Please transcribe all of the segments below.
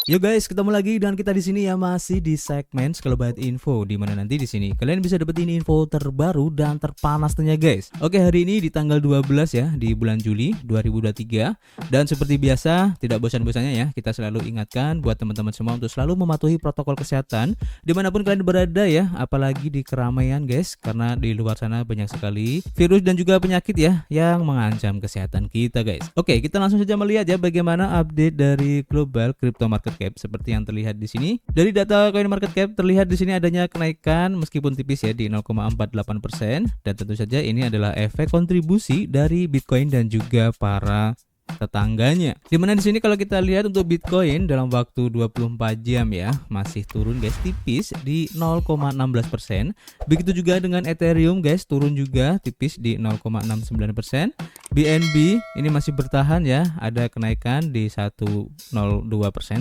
Yo guys, ketemu lagi dengan kita di sini ya, masih di segmen Sekelebat Info, di mana nanti di sini kalian bisa dapetin info terbaru dan terpanas tentunya guys. Oke, hari ini di tanggal 12 ya, di bulan Juli 2023. Dan seperti biasa, tidak bosan-bosannya ya, kita selalu ingatkan buat teman-teman semua untuk selalu mematuhi protokol kesehatan dimanapun kalian berada ya, apalagi di keramaian guys, karena di luar sana banyak sekali virus dan juga penyakit ya yang mengancam kesehatan kita guys. Oke, kita langsung saja melihat ya bagaimana update dari global crypto market cap seperti yang terlihat di sini. Dari data coin market cap terlihat di sini adanya kenaikan meskipun tipis ya di 0,48%, dan tentu saja ini adalah efek kontribusi dari Bitcoin dan juga para tetangganya. Dimana di sini kalau kita lihat untuk Bitcoin dalam waktu 24 jam ya masih turun guys, tipis di 0,16%. Begitu juga dengan Ethereum guys, turun juga tipis di 0,69%. BNB ini masih bertahan ya, ada kenaikan di 1,02%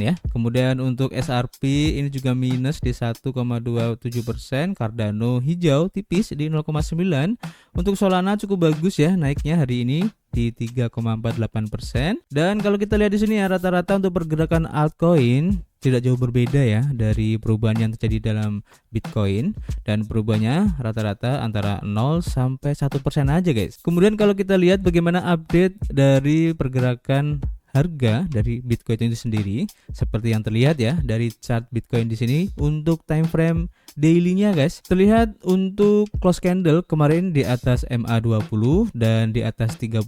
ya. Kemudian untuk SRP ini juga minus di 1,27%. Cardano hijau tipis di 0,9%. Untuk Solana cukup bagus ya naiknya hari ini di 3,48%. Dan kalau kita lihat di sini ya, rata-rata untuk pergerakan altcoin tidak jauh berbeda ya dari perubahan yang terjadi dalam Bitcoin, dan perubahannya rata-rata antara 0 sampai 1% aja guys. Kemudian kalau kita lihat bagaimana update dari pergerakan harga dari Bitcoin itu sendiri, seperti yang terlihat ya dari chart Bitcoin di sini untuk time frame daily-nya guys, terlihat untuk close candle kemarin di atas MA20 dan di atas 30.000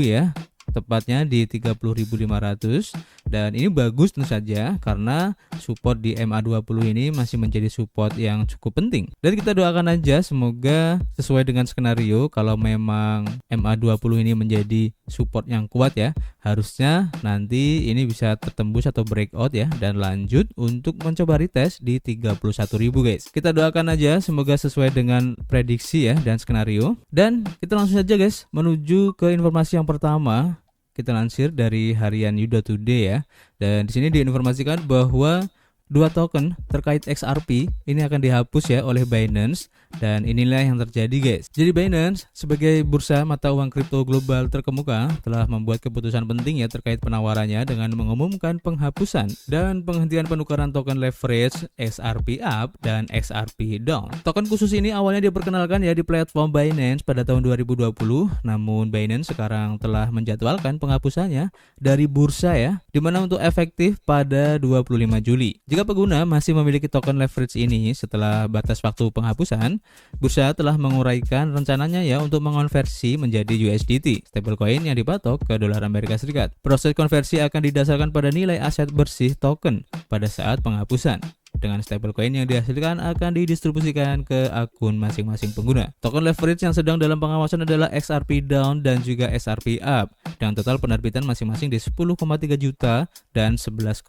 ya, tepatnya di 30.500. Dan ini bagus tentu saja karena support di MA20 ini masih menjadi support yang cukup penting. Dan kita doakan aja semoga sesuai dengan skenario, kalau memang MA20 ini menjadi support yang kuat ya, harusnya nanti ini bisa tertembus atau breakout ya, dan lanjut untuk mencoba retest di 31.000 guys. Kita doakan aja semoga sesuai dengan prediksi ya dan skenario. Dan kita langsung saja guys menuju ke informasi yang pertama. Kita lansir dari harian Yuda Today ya. Dan di sini diinformasikan bahwa dua token terkait XRP ini akan dihapus ya oleh Binance, dan inilah yang terjadi guys. Jadi Binance sebagai bursa mata uang kripto global terkemuka telah membuat keputusan penting ya terkait penawarannya dengan mengumumkan penghapusan dan penghentian penukaran token leverage XRP up dan XRP down. Token khusus ini awalnya diperkenalkan ya di platform Binance pada tahun 2020, namun Binance sekarang telah menjadwalkan penghapusannya dari bursa ya, dimana untuk efektif pada 25 Juli. Jika pengguna masih memiliki token leverage ini setelah batas waktu penghapusan, bursa telah menguraikan rencananya ya untuk mengonversi menjadi USDT, stablecoin yang dipatok ke dolar Amerika Serikat. Proses konversi akan didasarkan pada nilai aset bersih token pada saat penghapusan. Dengan stablecoin yang dihasilkan akan didistribusikan ke akun masing-masing pengguna. Token leverage yang sedang dalam pengawasan adalah XRP down dan juga XRP up, dengan total penerbitan masing-masing di 10,3 juta dan 11,14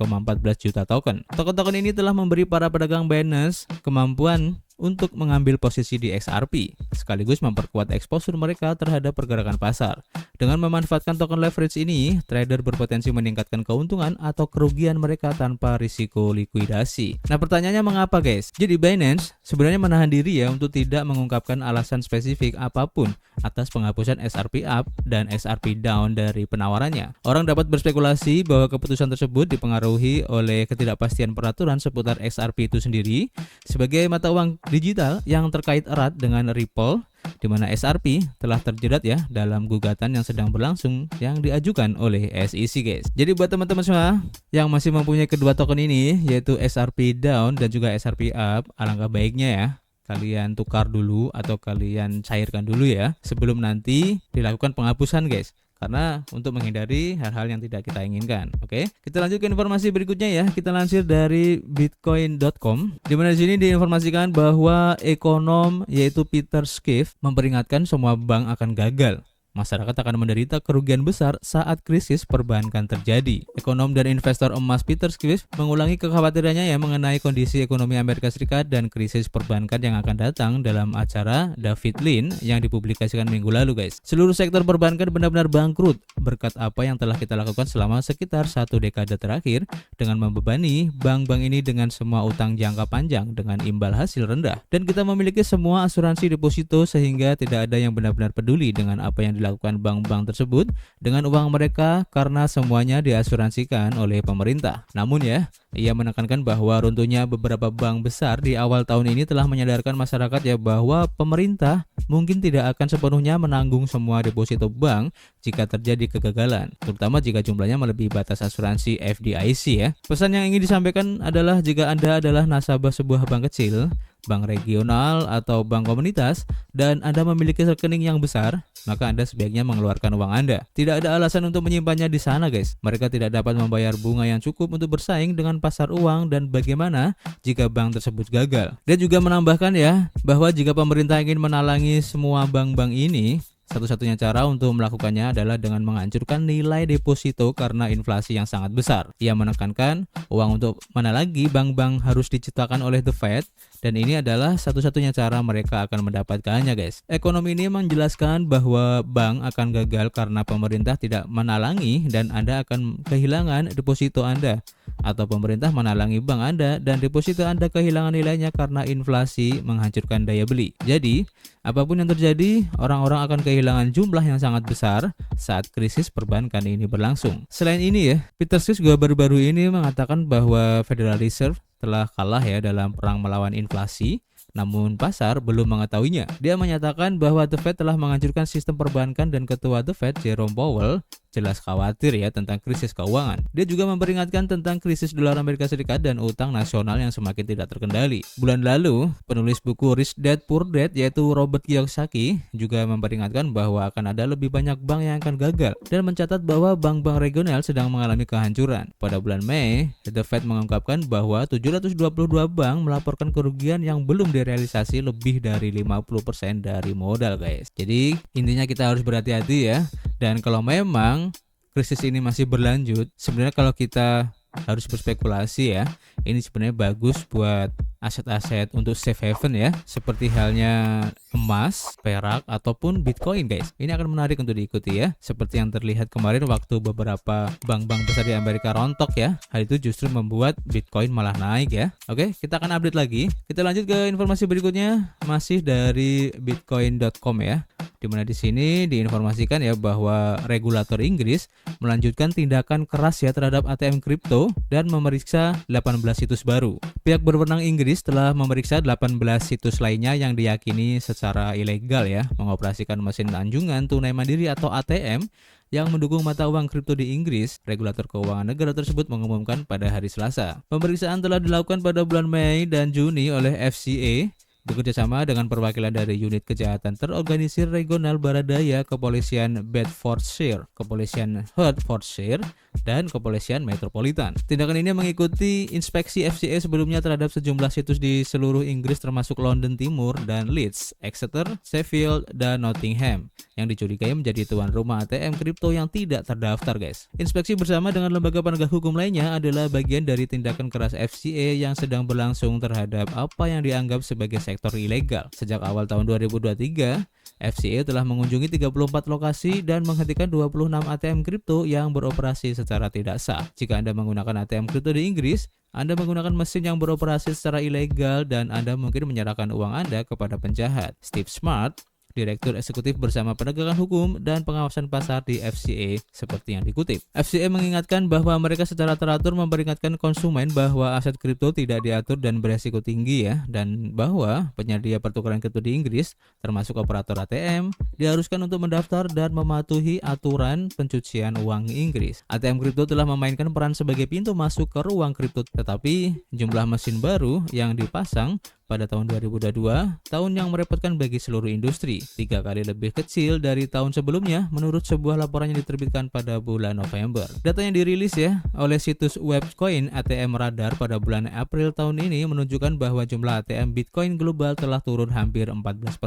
juta token. Token-token ini telah memberi para pedagang Binance kemampuan untuk mengambil posisi di XRP, sekaligus memperkuat exposure mereka terhadap pergerakan pasar. Dengan memanfaatkan token leverage ini, trader berpotensi meningkatkan keuntungan atau kerugian mereka tanpa risiko likuidasi. Nah, pertanyaannya mengapa guys? Jadi Binance sebenarnya menahan diri ya untuk tidak mengungkapkan alasan spesifik apapun atas penghapusan XRP up dan XRP down dari penawarannya. Orang dapat berspekulasi bahwa keputusan tersebut dipengaruhi oleh ketidakpastian peraturan seputar XRP itu sendiri sebagai mata uang digital yang terkait erat dengan Ripple, di mana XRP telah terjerat ya dalam gugatan yang sedang berlangsung yang diajukan oleh SEC guys. Jadi buat teman-teman semua yang masih mempunyai kedua token ini, yaitu XRP down dan juga XRP up, alangkah baiknya ya kalian tukar dulu atau kalian cairkan dulu ya sebelum nanti dilakukan penghapusan guys, karena untuk menghindari hal-hal yang tidak kita inginkan. Oke, kita lanjut ke informasi berikutnya ya. Kita lansir dari bitcoin.com, di mana di sini diinformasikan bahwa ekonom yaitu Peter Schiff memperingatkan semua bank akan gagal. Masyarakat akan menderita kerugian besar saat krisis perbankan terjadi. Ekonom dan investor emas Peter Schiff mengulangi kekhawatirannya yang mengenai kondisi ekonomi Amerika Serikat dan krisis perbankan yang akan datang dalam acara David Lin yang dipublikasikan minggu lalu guys. Seluruh sektor perbankan benar-benar bangkrut berkat apa yang telah kita lakukan selama sekitar 1 dekade terakhir dengan membebani bank-bank ini dengan semua utang jangka panjang dengan imbal hasil rendah. Dan kita memiliki semua asuransi deposito sehingga tidak ada yang benar-benar peduli dengan apa yang dilakukan bank-bank tersebut dengan uang mereka karena semuanya diasuransikan oleh pemerintah. Namun ya, ia menekankan bahwa runtuhnya beberapa bank besar di awal tahun ini telah menyadarkan masyarakat ya bahwa pemerintah mungkin tidak akan sepenuhnya menanggung semua deposito bank jika terjadi kegagalan, terutama jika jumlahnya melebihi batas asuransi FDIC ya. Pesan yang ingin disampaikan adalah jika Anda adalah nasabah sebuah bank kecil, bank regional atau bank komunitas, dan Anda memiliki rekening yang besar, maka Anda sebaiknya mengeluarkan uang Anda. Tidak ada alasan untuk menyimpannya di sana guys. Mereka tidak dapat membayar bunga yang cukup untuk bersaing dengan pasar uang, dan bagaimana jika bank tersebut gagal. Dia juga menambahkan ya, bahwa jika pemerintah ingin menalangi semua bank-bank ini, satu-satunya cara untuk melakukannya adalah dengan menghancurkan nilai deposito karena inflasi yang sangat besar. Ia menekankan uang untuk mana lagi bank-bank harus diciptakan oleh The Fed, dan ini adalah satu-satunya cara mereka akan mendapatkannya guys. Ekonomi ini menjelaskan bahwa bank akan gagal karena pemerintah tidak menalangi dan Anda akan kehilangan deposito Anda, atau pemerintah menalangi bank Anda dan deposito Anda kehilangan nilainya karena inflasi menghancurkan daya beli. Jadi, apapun yang terjadi, orang-orang akan kehilangan jumlah yang sangat besar saat krisis perbankan ini berlangsung. Selain ini ya, Peter Schiff juga baru-baru ini mengatakan bahwa Federal Reserve telah kalah ya dalam perang melawan inflasi, namun pasar belum mengetahuinya. Dia menyatakan bahwa The Fed telah menghancurkan sistem perbankan dan ketua The Fed, Jerome Powell, jelas khawatir ya tentang krisis keuangan. Dia juga memperingatkan tentang krisis dolar Amerika Serikat dan utang nasional yang semakin tidak terkendali. Bulan lalu, penulis buku Rich Dad Poor Dad yaitu Robert Kiyosaki juga memperingatkan bahwa akan ada lebih banyak bank yang akan gagal dan mencatat bahwa bank-bank regional sedang mengalami kehancuran. Pada bulan Mei, The Fed mengungkapkan bahwa 722 bank melaporkan kerugian yang belum direalisasi lebih dari 50% dari modal guys. Jadi intinya kita harus berhati-hati ya. Dan kalau memang krisis ini masih berlanjut, sebenarnya kalau kita harus berspekulasi ya, ini sebenarnya bagus buat aset-aset untuk safe haven ya, seperti halnya emas, perak, ataupun Bitcoin guys. Ini akan menarik untuk diikuti ya, seperti yang terlihat kemarin waktu beberapa bank-bank besar di Amerika rontok ya. Hal itu justru membuat Bitcoin malah naik ya. Oke, kita akan update lagi. Kita lanjut ke informasi berikutnya, masih dari bitcoin.com ya, dimana di sini diinformasikan ya bahwa regulator Inggris melanjutkan tindakan keras ya terhadap ATM kripto dan memeriksa 18 situs baru. Pihak berwenang Inggris telah memeriksa 18 situs lainnya yang diyakini secara ilegal ya mengoperasikan mesin anjungan tunai mandiri atau ATM yang mendukung mata uang kripto di Inggris. Regulator keuangan negara tersebut mengumumkan pada hari Selasa. Pemeriksaan telah dilakukan pada bulan Mei dan Juni oleh FCA bekerjasama dengan perwakilan dari unit kejahatan terorganisir regional Baradaya, Kepolisian Bedfordshire, Kepolisian Hertfordshire, dan Kepolisian Metropolitan. Tindakan ini mengikuti inspeksi FCA sebelumnya terhadap sejumlah situs di seluruh Inggris termasuk London Timur dan Leeds, Exeter, Sheffield, dan Nottingham yang dicurigai menjadi tuan rumah ATM kripto yang tidak terdaftar guys. Inspeksi bersama dengan lembaga penegak hukum lainnya adalah bagian dari tindakan keras FCA yang sedang berlangsung terhadap apa yang dianggap sebagai sektor ilegal. Sejak awal tahun 2023, FCA telah mengunjungi 34 lokasi dan menghentikan 26 ATM kripto yang beroperasi secara tidak sah. Jika Anda menggunakan ATM kripto di Inggris, Anda menggunakan mesin yang beroperasi secara ilegal dan Anda mungkin menyerahkan uang Anda kepada penjahat. Steve Smart, Direktur Eksekutif Bersama Penegakan Hukum dan Pengawasan Pasar di FCA, seperti yang dikutip. FCA mengingatkan bahwa mereka secara teratur memperingatkan konsumen bahwa aset kripto tidak diatur dan beresiko tinggi ya, dan bahwa penyedia pertukaran kripto di Inggris, termasuk operator ATM, diharuskan untuk mendaftar dan mematuhi aturan pencucian uang Inggris. ATM kripto telah memainkan peran sebagai pintu masuk ke ruang kripto, tetapi jumlah mesin baru yang dipasang pada tahun 2022, tahun yang merepotkan bagi seluruh industri, 3 kali lebih kecil dari tahun sebelumnya menurut sebuah laporan yang diterbitkan pada bulan November. Data yang dirilis ya oleh situs Webcoin ATM Radar pada bulan April tahun ini menunjukkan bahwa jumlah ATM Bitcoin global telah turun hampir 14%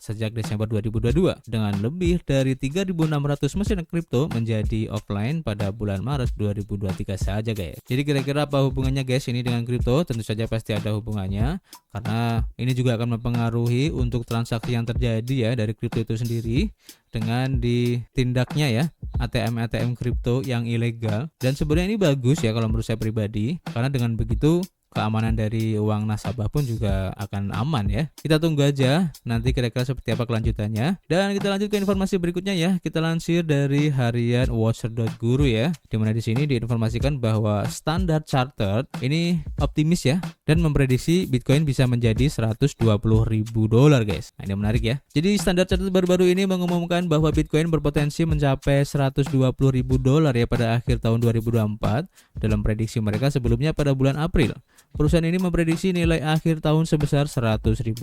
sejak Desember 2022, dengan lebih dari 3.600 mesin kripto menjadi offline pada bulan Maret 2023 saja guys. Jadi kira-kira apa hubungannya guys ini dengan kripto? Tentu saja pasti ada hubungannya, karena ini juga akan mempengaruhi untuk transaksi yang terjadi ya dari kripto itu sendiri dengan ditindaknya ya ATM kripto yang ilegal. Dan sebenarnya ini bagus ya kalau menurut saya pribadi, karena dengan begitu keamanan dari uang nasabah pun juga akan aman ya. Kita tunggu aja nanti kira-kira seperti apa kelanjutannya. Dan kita lanjut ke informasi berikutnya ya. Kita lansir dari harian Watcher.guru ya, dimana di sini diinformasikan bahwa Standard Chartered ini optimis ya dan memprediksi Bitcoin bisa menjadi $120.000 guys. Nah, ini menarik ya. Jadi Standard Chartered baru-baru ini mengumumkan bahwa Bitcoin berpotensi mencapai $120.000 ya pada akhir tahun 2024 dalam prediksi mereka sebelumnya pada bulan April. Perusahaan ini memprediksi nilai akhir tahun sebesar $100.000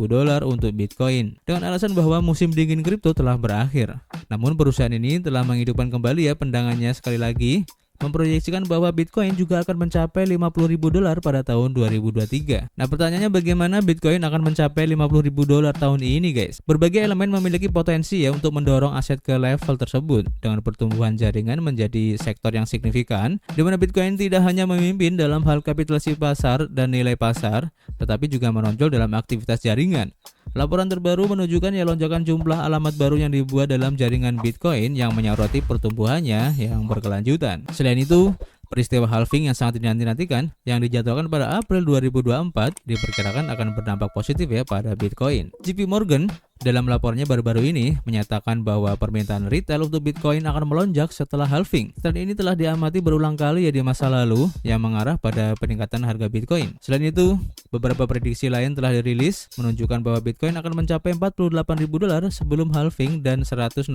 untuk Bitcoin dengan alasan bahwa musim dingin kripto telah berakhir. Namun perusahaan ini telah menghidupkan kembali ya pendangannya sekali lagi, memproyeksikan bahwa Bitcoin juga akan mencapai $50.000 pada tahun 2023. Nah, pertanyaannya bagaimana Bitcoin akan mencapai $50.000 tahun ini guys? Berbagai elemen memiliki potensi ya untuk mendorong aset ke level tersebut dengan pertumbuhan jaringan menjadi sektor yang signifikan, di mana Bitcoin tidak hanya memimpin dalam hal kapitalisasi pasar dan nilai pasar, tetapi juga menonjol dalam aktivitas jaringan. Laporan terbaru menunjukkan ya lonjakan jumlah alamat baru yang dibuat dalam jaringan Bitcoin yang menyoroti pertumbuhannya yang berkelanjutan. Selain itu, peristiwa halving yang sangat dinanti-nantikan yang dijadwalkan pada April 2024 diperkirakan akan berdampak positif ya pada Bitcoin. JP Morgan dalam laporannya baru-baru ini menyatakan bahwa permintaan retail untuk Bitcoin akan melonjak setelah halving. Tren ini telah diamati berulang kali ya di masa lalu yang mengarah pada peningkatan harga Bitcoin. Selain itu, beberapa prediksi lain telah dirilis menunjukkan bahwa Bitcoin akan mencapai $48.000 sebelum halving dan $160.000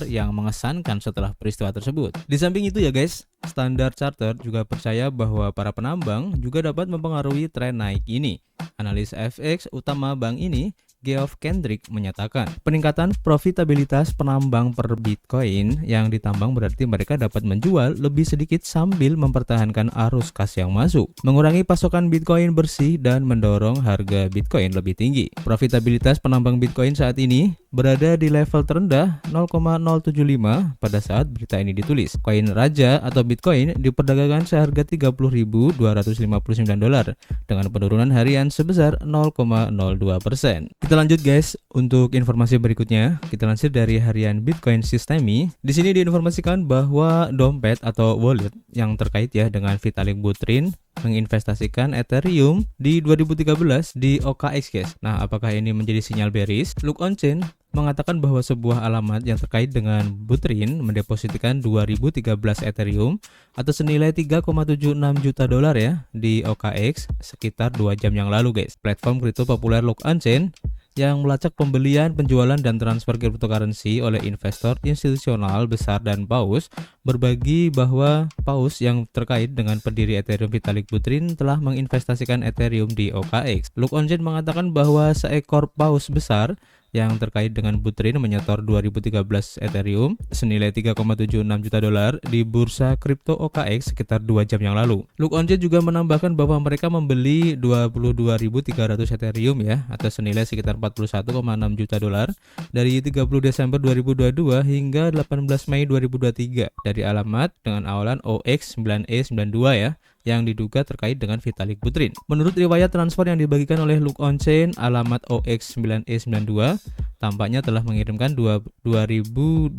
yang mengesankan setelah peristiwa tersebut. Di samping itu ya guys, Standard Chartered juga percaya bahwa para penambang juga dapat mempengaruhi tren naik ini. Analis FX utama bank ini, Geoff Kendrick, menyatakan peningkatan profitabilitas penambang per Bitcoin yang ditambang berarti mereka dapat menjual lebih sedikit sambil mempertahankan arus kas yang masuk, mengurangi pasokan Bitcoin bersih dan mendorong harga Bitcoin lebih tinggi. Profitabilitas penambang Bitcoin saat ini berada di level terendah 0,075 pada saat berita ini ditulis. Koin raja atau Bitcoin diperdagangkan seharga $30.259 dengan penurunan harian sebesar 0,02%. Kita lanjut guys, untuk informasi berikutnya kita lansir dari harian Bitcoin Systemi. Di sini diinformasikan bahwa dompet atau wallet yang terkait ya dengan Vitalik Buterin menginvestasikan Ethereum di 2013 di OKX guys. Nah, apakah ini menjadi sinyal bearish? Look on Chain mengatakan bahwa sebuah alamat yang terkait dengan Buterin mendepositkan 2013 Ethereum atau senilai $3,76 juta ya di OKX sekitar 2 jam yang lalu guys. Platform kripto populer Look on Chain yang melacak pembelian, penjualan, dan transfer cryptocurrency oleh investor institusional besar dan paus berbagi bahwa paus yang terkait dengan pendiri Ethereum Vitalik Buterin telah menginvestasikan Ethereum di OKX. Look on Chain mengatakan bahwa seekor paus besar yang terkait dengan Buterin menyetor 2013 Ethereum senilai $3,76 juta di bursa kripto OKX sekitar 2 jam yang lalu. Look on Chain juga menambahkan bahwa mereka membeli 22.300 Ethereum ya atau senilai sekitar $41,6 juta dari 30 Desember 2022 hingga 18 Mei 2023 dari alamat dengan awalan OX9E92 ya yang diduga terkait dengan Vitalik Buterin. Menurut riwayat transfer yang dibagikan oleh Look on Chain, alamat OX9E92 tampaknya telah mengirimkan 2.250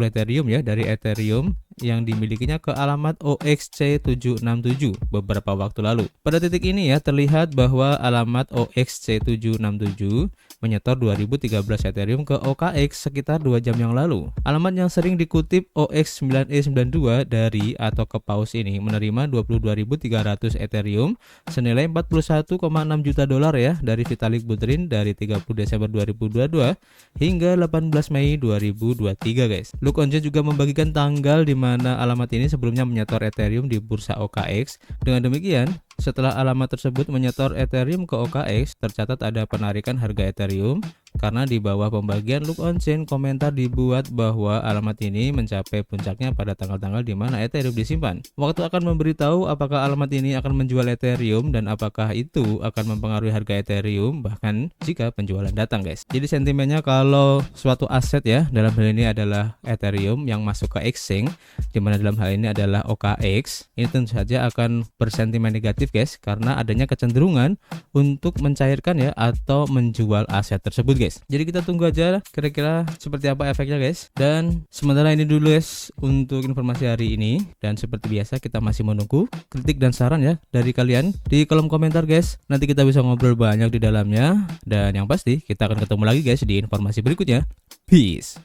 Ethereum ya dari Ethereum yang dimilikinya ke alamat OXC767 beberapa waktu lalu. Pada titik ini ya terlihat bahwa alamat OXC767 menyetor 2013 Ethereum ke OKX sekitar 2 jam yang lalu. Alamat yang sering dikutip OX9E92 dari atau ke paus ini menerima 22.300 Ethereum senilai $41,6 juta ya dari Vitalik Buterin dari 30 Desember 2022 hingga 18 Mei 2023 guys. Look on Chain juga membagikan tanggal di mana alamat ini sebelumnya menyetor Ethereum di bursa OKX. Dengan demikian, setelah alamat tersebut menyetor Ethereum ke OKX, tercatat ada penarikan harga Ethereum karena di bawah pembagian Look on Chain komentar dibuat bahwa alamat ini mencapai puncaknya pada tanggal-tanggal di mana Ethereum disimpan. Waktu akan memberitahu apakah alamat ini akan menjual Ethereum dan apakah itu akan mempengaruhi harga Ethereum bahkan jika penjualan datang guys. Jadi sentimennya kalau suatu aset ya dalam hal ini adalah Ethereum yang masuk ke exchange di mana dalam hal ini adalah OKX, ini tentu saja akan bersentimen negatif guys karena adanya kecenderungan untuk mencairkan ya atau menjual aset tersebut guys. Jadi kita tunggu aja kira-kira seperti apa efeknya guys. Dan sementara ini dulu guys untuk informasi hari ini. Dan seperti biasa kita masih menunggu kritik dan saran ya dari kalian di kolom komentar guys. Nanti kita bisa ngobrol banyak di dalamnya. Dan yang pasti kita akan ketemu lagi guys di informasi berikutnya. Peace.